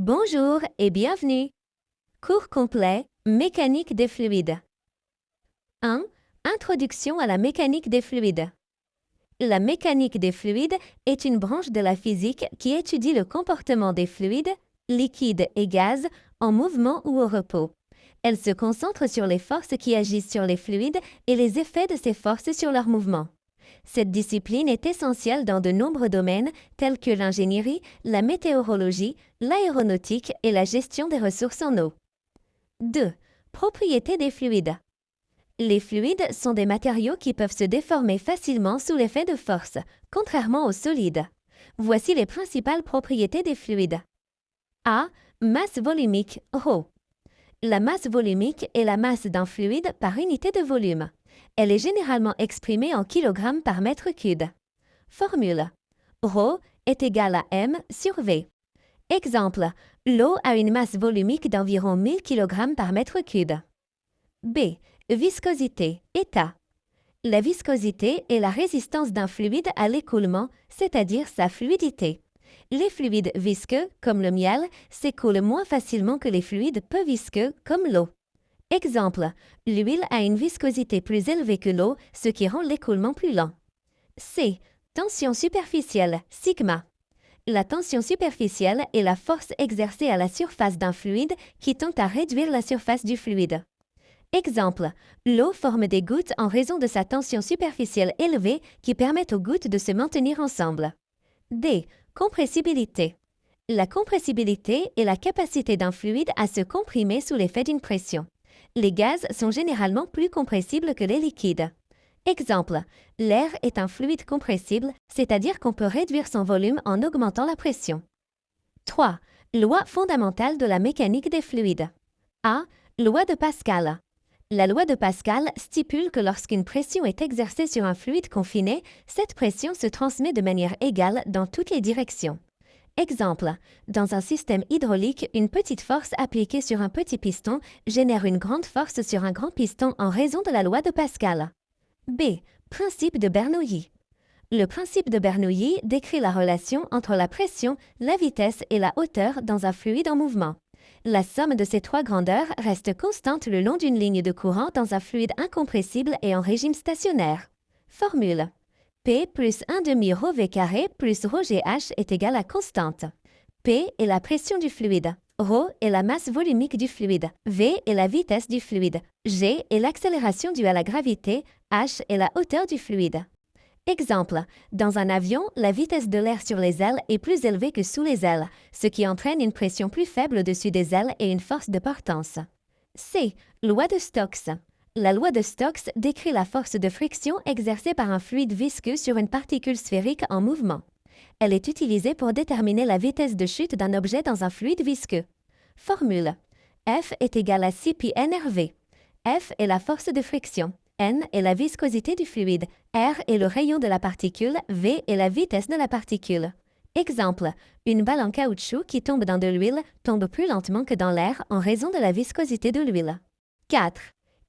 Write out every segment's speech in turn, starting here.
Bonjour et bienvenue. Cours complet, mécanique des fluides. 1. Introduction à la mécanique des fluides. La mécanique des fluides est une branche de la physique qui étudie le comportement des fluides, liquides et gaz, en mouvement ou au repos. Elle se concentre sur les forces qui agissent sur les fluides et les effets de ces forces sur leur mouvement. Cette discipline est essentielle dans de nombreux domaines tels que l'ingénierie, la météorologie, l'aéronautique et la gestion des ressources en eau. 2. Propriétés des fluides. Les fluides sont des matériaux qui peuvent se déformer facilement sous l'effet de force, contrairement aux solides. Voici les principales propriétés des fluides. A. Masse volumique, ρ. La masse volumique est la masse d'un fluide par unité de volume. Elle est généralement exprimée en kg par mètre cube. Formule. ρ est égal à m sur v. Exemple. L'eau a une masse volumique d'environ 1000 kg par mètre cube. B. Viscosité, état. La viscosité est la résistance d'un fluide à l'écoulement, c'est-à-dire sa fluidité. Les fluides visqueux, comme le miel, s'écoulent moins facilement que les fluides peu visqueux, comme l'eau. Exemple, l'huile a une viscosité plus élevée que l'eau, ce qui rend l'écoulement plus lent. C. Tension superficielle, sigma. La tension superficielle est la force exercée à la surface d'un fluide qui tend à réduire la surface du fluide. Exemple, l'eau forme des gouttes en raison de sa tension superficielle élevée qui permet aux gouttes de se maintenir ensemble. D. Compressibilité. La compressibilité est la capacité d'un fluide à se comprimer sous l'effet d'une pression. Les gaz sont généralement plus compressibles que les liquides. Exemple, l'air est un fluide compressible, c'est-à-dire qu'on peut réduire son volume en augmentant la pression. 3. Loi fondamentale de la mécanique des fluides. A. Loi de Pascal. La loi de Pascal stipule que lorsqu'une pression est exercée sur un fluide confiné, cette pression se transmet de manière égale dans toutes les directions. Exemple, dans un système hydraulique, une petite force appliquée sur un petit piston génère une grande force sur un grand piston en raison de la loi de Pascal. B. Principe de Bernoulli. Le principe de Bernoulli décrit la relation entre la pression, la vitesse et la hauteur dans un fluide en mouvement. La somme de ces trois grandeurs reste constante le long d'une ligne de courant dans un fluide incompressible et en régime stationnaire. Formule. P plus 1 demi ρ v carré plus ρ g h est égal à constante. P est la pression du fluide. ρ est la masse volumique du fluide. V est la vitesse du fluide. G est l'accélération due à la gravité. H est la hauteur du fluide. Exemple, dans un avion, la vitesse de l'air sur les ailes est plus élevée que sous les ailes, ce qui entraîne une pression plus faible au-dessus des ailes et une force de portance. C. Loi de Stokes. La loi de Stokes décrit la force de friction exercée par un fluide visqueux sur une particule sphérique en mouvement. Elle est utilisée pour déterminer la vitesse de chute d'un objet dans un fluide visqueux. Formule. F est égal à 6 pi nRV. F est la force de friction. N est la viscosité du fluide, R est le rayon de la particule, V est la vitesse de la particule. Exemple, une balle en caoutchouc qui tombe dans de l'huile tombe plus lentement que dans l'air en raison de la viscosité de l'huile. 4.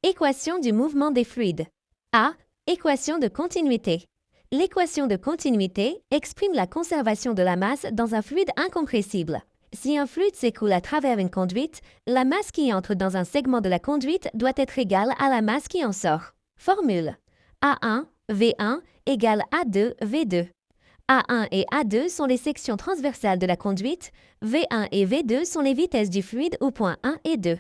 Équation du mouvement des fluides. A. Équation de continuité. L'équation de continuité exprime la conservation de la masse dans un fluide incompressible. Si un fluide s'écoule à travers une conduite, la masse qui entre dans un segment de la conduite doit être égale à la masse qui en sort. Formule. A1, V1 égale A2, V2. A1 et A2 sont les sections transversales de la conduite, V1 et V2 sont les vitesses du fluide aux points 1 et 2.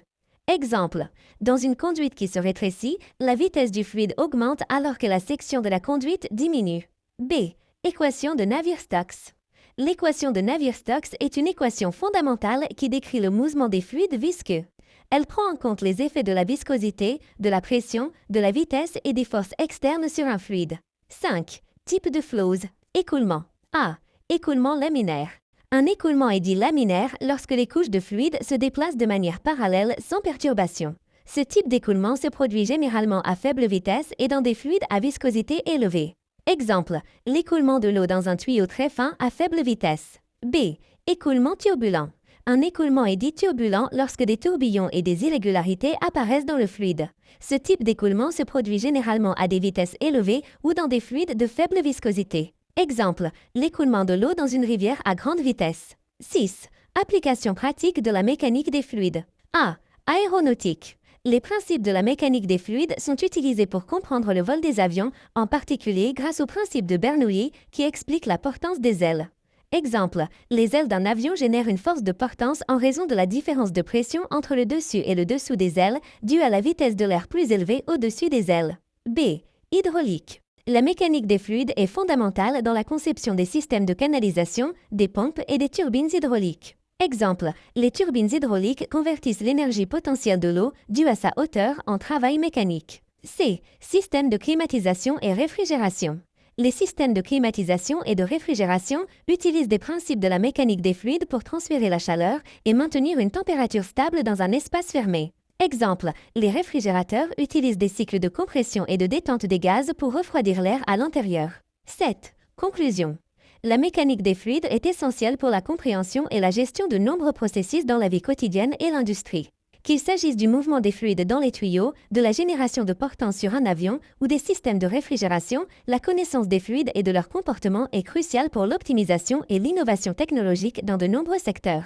Exemple, dans une conduite qui se rétrécit, la vitesse du fluide augmente alors que la section de la conduite diminue. B. Équation de Navier-Stokes. L'équation de Navier-Stokes est une équation fondamentale qui décrit le mouvement des fluides visqueux. Elle prend en compte les effets de la viscosité, de la pression, de la vitesse et des forces externes sur un fluide. 5. Type de flows. Écoulement. A. Écoulement laminaire. Un écoulement est dit laminaire lorsque les couches de fluide se déplacent de manière parallèle sans perturbation. Ce type d'écoulement se produit généralement à faible vitesse et dans des fluides à viscosité élevée. Exemple, l'écoulement de l'eau dans un tuyau très fin à faible vitesse. B. Écoulement turbulent. Un écoulement est dit turbulent lorsque des tourbillons et des irrégularités apparaissent dans le fluide. Ce type d'écoulement se produit généralement à des vitesses élevées ou dans des fluides de faible viscosité. Exemple, l'écoulement de l'eau dans une rivière à grande vitesse. 6. Application pratique de la mécanique des fluides. A. Aéronautique. Les principes de la mécanique des fluides sont utilisés pour comprendre le vol des avions, en particulier grâce au principe de Bernoulli qui explique la portance des ailes. Exemple, les ailes d'un avion génèrent une force de portance en raison de la différence de pression entre le dessus et le dessous des ailes, due à la vitesse de l'air plus élevée au-dessus des ailes. B. Hydraulique. La mécanique des fluides est fondamentale dans la conception des systèmes de canalisation, des pompes et des turbines hydrauliques. Exemple, les turbines hydrauliques convertissent l'énergie potentielle de l'eau, due à sa hauteur, en travail mécanique. C. Système de climatisation et réfrigération. Les systèmes de climatisation et de réfrigération utilisent des principes de la mécanique des fluides pour transférer la chaleur et maintenir une température stable dans un espace fermé. Exemple, les réfrigérateurs utilisent des cycles de compression et de détente des gaz pour refroidir l'air à l'intérieur. 7. Conclusion. La mécanique des fluides est essentielle pour la compréhension et la gestion de nombreux processus dans la vie quotidienne et l'industrie. Qu'il s'agisse du mouvement des fluides dans les tuyaux, de la génération de portance sur un avion ou des systèmes de réfrigération, la connaissance des fluides et de leur comportement est cruciale pour l'optimisation et l'innovation technologique dans de nombreux secteurs.